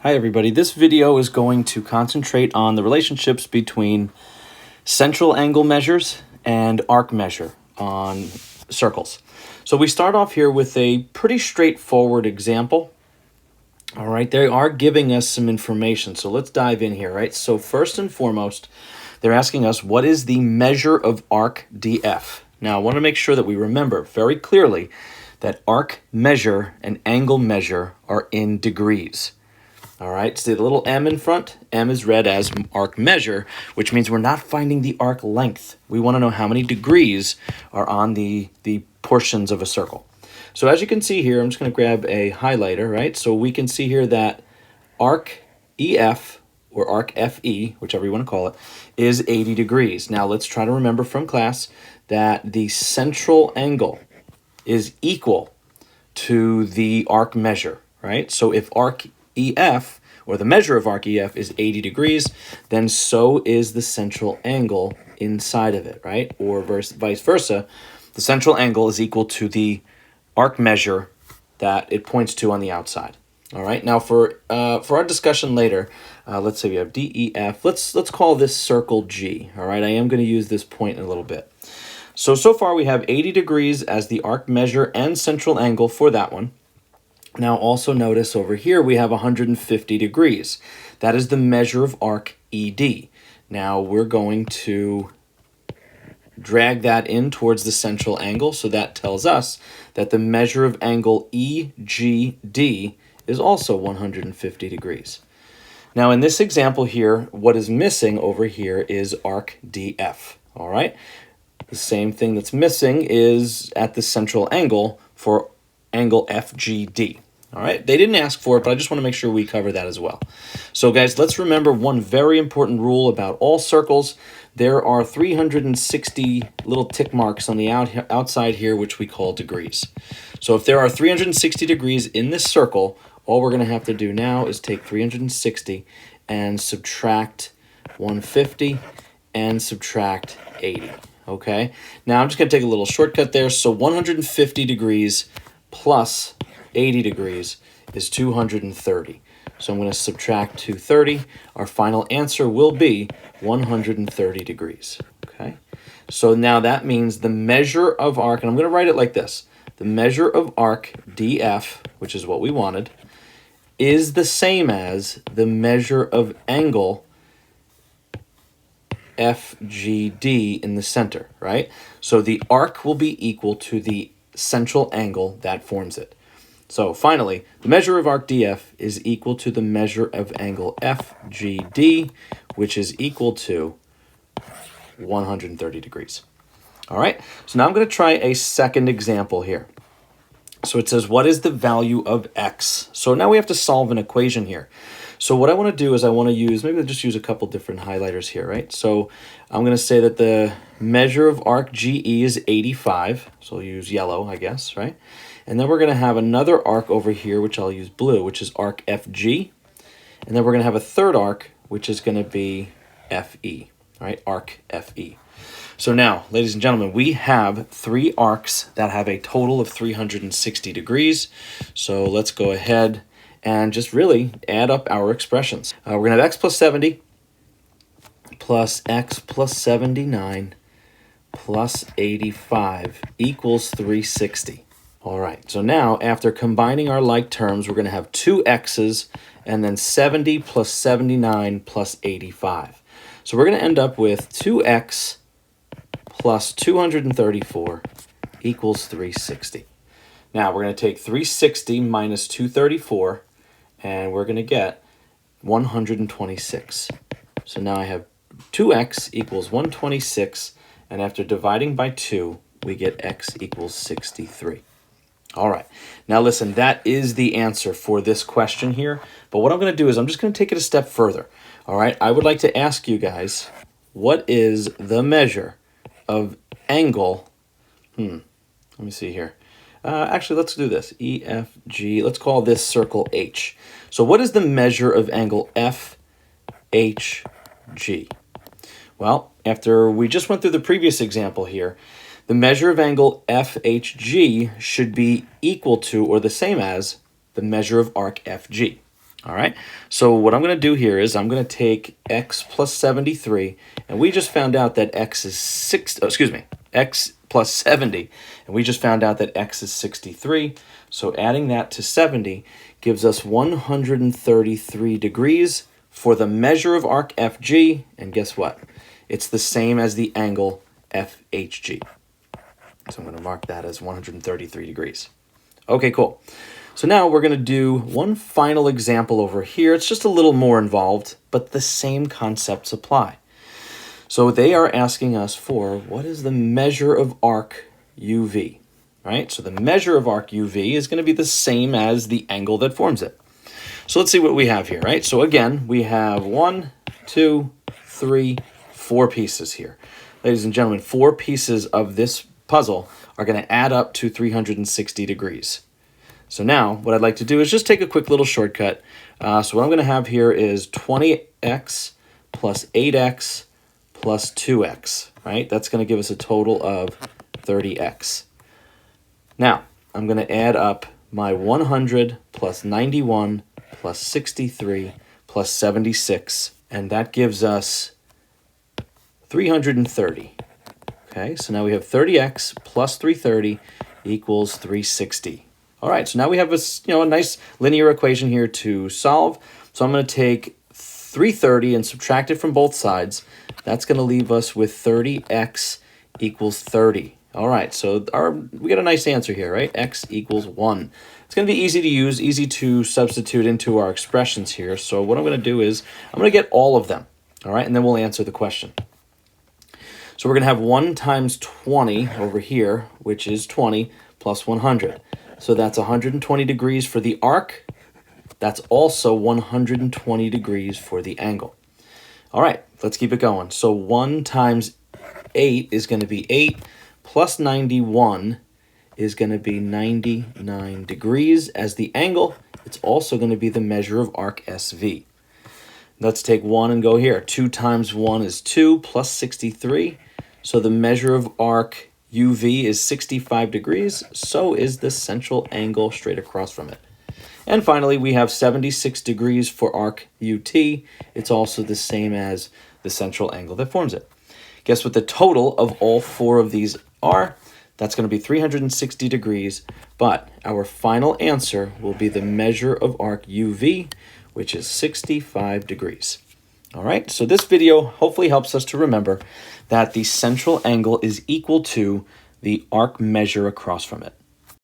Hi everybody, this video is going to concentrate on the relationships between central angle measures and arc measure on circles. So we start off here with a pretty straightforward example. All right, they are giving us some information, so let's dive in here, right? So first and foremost, they're asking us what is the measure of arc DF? Now I want to make sure that we remember very clearly that arc measure and angle measure are in degrees. All right, see the little m in front? M is read as arc measure, which means we're not finding the arc length. We want to know how many degrees are on the portions of a circle. So as you can see here, I'm just going to grab a highlighter, right? So we can see here that arc EF, or arc FE, whichever you want to call it, is 80 degrees. Now let's try to remember from class that the central angle is equal to the arc measure, right? So if arc EF, or the measure of arc EF, is 80 degrees, then so is the central angle inside of it, right? Or vice versa, the central angle is equal to the arc measure that it points to on the outside. All right, now for our discussion later, let's say we have DEF. Let's call this circle G. All right, I am going to use this point in a little bit. So far we have 80 degrees as the arc measure and central angle for that one. Now also notice over here we have 150 degrees. That is the measure of arc ED. Now we're going to drag that in towards the central angle, so that tells us that the measure of angle EGD is also 150 degrees. Now in this example here, what is missing over here is arc DF, all right? The same thing that's missing is at the central angle for angle FGD. All right, they didn't ask for it, but I just want to make sure we cover that as well. So guys, let's remember one very important rule about all circles. There are 360 little tick marks on the outside here, which we call degrees. So if there are 360 degrees in this circle, all we're going to have to do now is take 360 and subtract 150 and subtract 80. Okay, now I'm just going to take a little shortcut there. So 150 degrees plus 80 degrees is 230. So I'm going to subtract 230. Our final answer will be 130 degrees. Okay, so now that means the measure of arc, and I'm going to write it like this: the measure of arc DF, which is what we wanted, is the same as the measure of angle FGD in the center, right? So the arc will be equal to the central angle that forms it. So finally, the measure of arc DF is equal to the measure of angle FGD, which is equal to 130 degrees. All right, so now I'm going to try a second example here. So it says, what is the value of x? So now we have to solve an equation here. So what I want to do is I want to use, maybe I'll just use a couple different highlighters here, right? So I'm going to say that the measure of arc GE is 85. So I'll use yellow, I guess, right? And then we're going to have another arc over here, which I'll use blue, which is arc FG. And then we're going to have a third arc, which is going to be FE, right? Arc FE. So now, ladies and gentlemen, we have three arcs that have a total of 360 degrees. So let's go ahead and just really add up our expressions. We're going to have x plus 70 plus x plus 79 plus 85 equals 360. All right, so now after combining our like terms, we're going to have two x's and then 70 plus 79 plus 85. So we're going to end up with 2x plus 234 equals 360. Now we're going to take 360 minus 234, and we're going to get 126. So now I have 2x equals 126, and after dividing by 2, we get x equals 63. All right, now listen, that is the answer for this question here. But what I'm going to do is I'm just going to take it a step further. All right, I would like to ask you guys, what is the measure of angle? Let me see here. Actually, let's do this. EFG, let's call this circle H. So what is the measure of angle FHG? Well, after we just went through the previous example here, the measure of angle FHG should be equal to or the same as the measure of arc FG. All right, so what I'm going to do here is I'm going to take x plus 73, and we just found out that x is x plus 70, and we just found out that x is 63. So adding that to 70 gives us 133 degrees for the measure of arc FG, and guess what? It's the same as the angle FHG. So I'm going to mark that as 133 degrees. Okay, cool. So now we're going to do one final example over here. It's just a little more involved, but the same concepts apply. So they are asking us for what is the measure of arc UV, right? So the measure of arc UV is going to be the same as the angle that forms it. So let's see what we have here, right? So again, we have 1, 2, 3, 4 pieces here. Ladies and gentlemen, 4 pieces of this puzzle are going to add up to 360 degrees. So now what I'd like to do is just take a quick little shortcut. So what I'm going to have here is 20x plus 8x plus 2x, right? That's going to give us a total of 30x. Now I'm going to add up my 100 plus 91 plus 63 plus 76, and that gives us 330. Okay, so now we have 30x plus 330 equals 360. All right, so now we have a nice linear equation here to solve. So I'm going to take 330 and subtract it from both sides. That's going to leave us with 30x equals 30. All right, so we got a nice answer here, right? X equals 1. It's going to be easy to use, easy to substitute into our expressions here. So what I'm going to do is I'm going to get all of them, all right, and then we'll answer the question. So we're going to have 1 times 20 over here, which is 20 plus 100. So that's 120 degrees for the arc. That's also 120 degrees for the angle. All right, let's keep it going. So 1 times 8 is going to be 8, plus 91 is going to be 99 degrees as the angle. It's also going to be the measure of arc SV. Let's take 1 and go here. 2 times 1 is 2, plus 63. So the measure of arc UV is 65 degrees, so is the central angle straight across from it. And finally, we have 76 degrees for arc UT. It's also the same as the central angle that forms it. Guess what the total of all 4 of these are? That's going to be 360 degrees, but our final answer will be the measure of arc UV, which is 65 degrees. All right, so this video hopefully helps us to remember that the central angle is equal to the arc measure across from it.